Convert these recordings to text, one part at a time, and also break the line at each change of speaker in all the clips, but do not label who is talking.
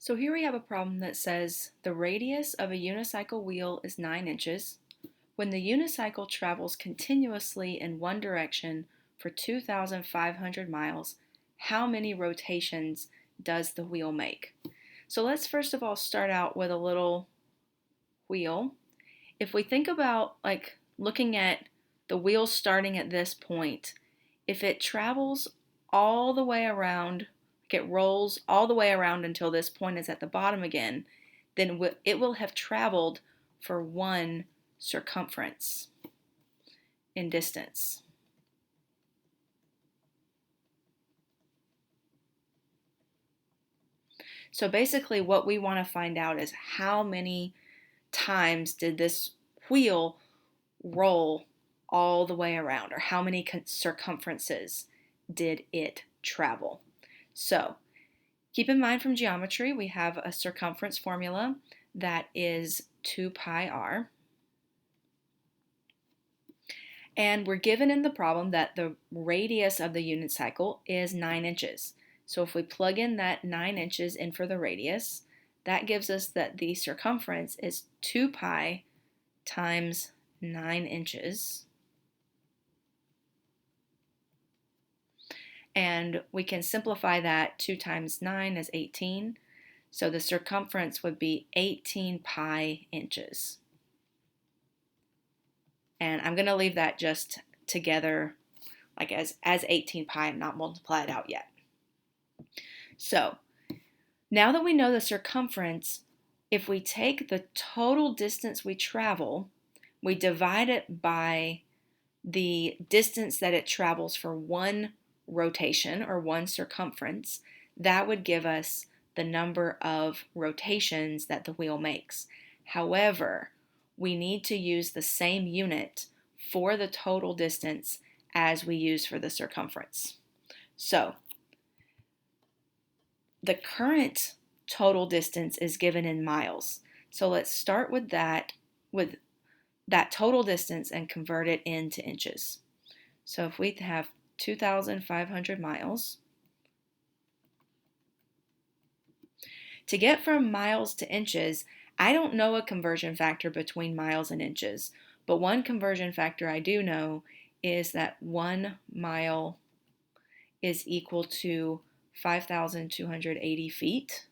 So here we have a problem that says the radius of a unicycle wheel is 9 inches. When the unicycle travels continuously in one direction for 2,500 miles, how many rotations does the wheel make? So let's first of all start out with a little wheel. If we think about looking at the wheel starting at this point, if it travels all the way around, it rolls all the way around until this point is at the bottom again, then it will have traveled for one circumference in distance. So basically what we want to find out is how many times did this wheel roll all the way around, or how many circumferences did it travel. So keep in mind from geometry, we have a circumference formula that is 2 pi r. And we're given in the problem that the radius of the unit cycle is 9 inches. So if we plug in that 9 inches in for the radius, that gives us that the circumference is 2 pi times 9 inches. And we can simplify that. 2 times 9 is 18. So the circumference would be 18 pi inches. And I'm going to leave that just together like as 18 pi and not multiply it out yet. So now that we know the circumference, if we take the total distance we travel, we divide it by the distance that it travels for one rotation or one circumference, that would give us the number of rotations that the wheel makes. However, we need to use the same unit for the total distance as we use for the circumference. So the current total distance is given in miles. So let's start with that total distance and convert it into inches. So if we have 2,500 miles, to get from miles to inches, I don't know a conversion factor between miles and inches, but one conversion factor I do know is that 1 mile is equal to 5,280 feet.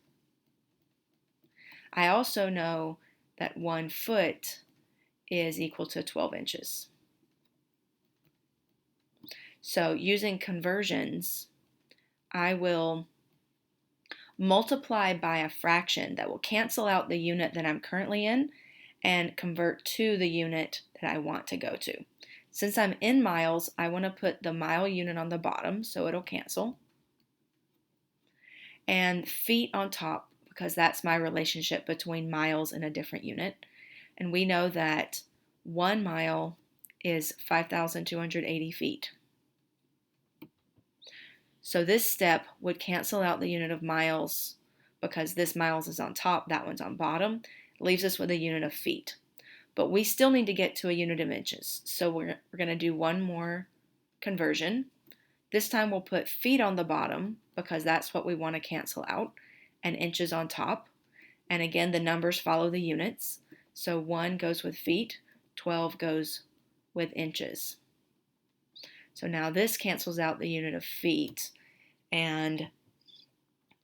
I also know that 1 foot is equal to 12 inches. So using conversions, I will multiply by a fraction that will cancel out the unit that I'm currently in and convert to the unit that I want to go to. Since I'm in miles, I want to put the mile unit on the bottom so it'll cancel, and feet on top because that's my relationship between miles and a different unit. And we know that 1 mile is 5,280 feet. So this step would cancel out the unit of miles because this miles is on top, that one's on bottom. It leaves us with a unit of feet. But we still need to get to a unit of inches. So we're going to do one more conversion. This time we'll put feet on the bottom because that's what we want to cancel out, and inches on top. And again, the numbers follow the units. So 1 goes with feet, 12 goes with inches. So now this cancels out the unit of feet, and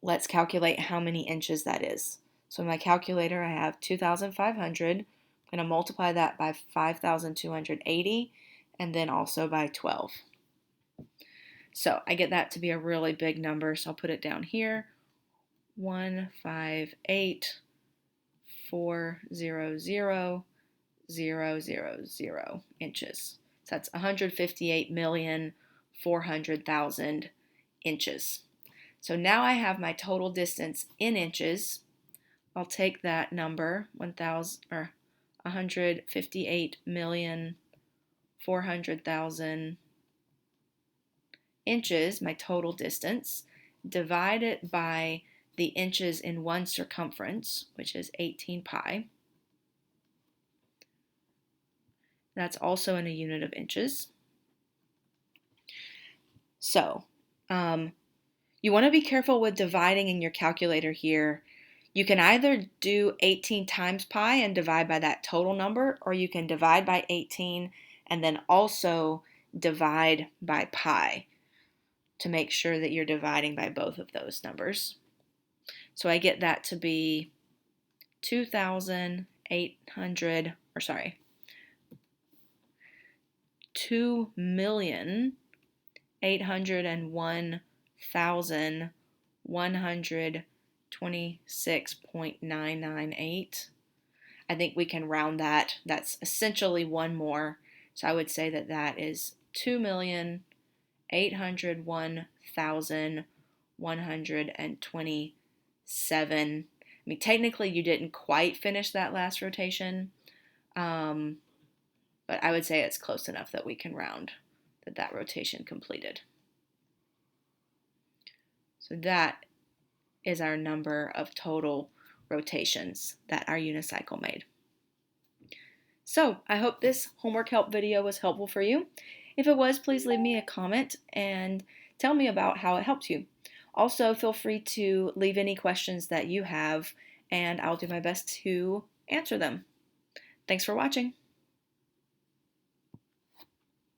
let's calculate how many inches that is. So in my calculator, I have 2,500. I'm going to multiply that by 5,280 and then also by 12. So I get that to be a really big number, so I'll put it down here. 158,400,000 inches. So that's 158,400,000 inches. So now I have my total distance in inches. I'll take that number, 158,400,000 inches, my total distance, divide it by the inches in one circumference, which is 18 pi. That's also in a unit of inches. So you want to be careful with dividing in your calculator here. You can either do 18 times pi and divide by that total number, or you can divide by 18 and then also divide by pi to make sure that you're dividing by both of those numbers. So I get that to be 2,801,126.998. I think we can round that. That's essentially one more. So I would say that that is 2,801,127. I mean, technically you didn't quite finish that last rotation, but I would say it's close enough that we can round that rotation completed. So that is our number of total rotations that our unicycle made. So I hope this homework help video was helpful for you. If it was, please leave me a comment and tell me about how it helped you. Also, feel free to leave any questions that you have, and I'll do my best to answer them. Thanks for watching.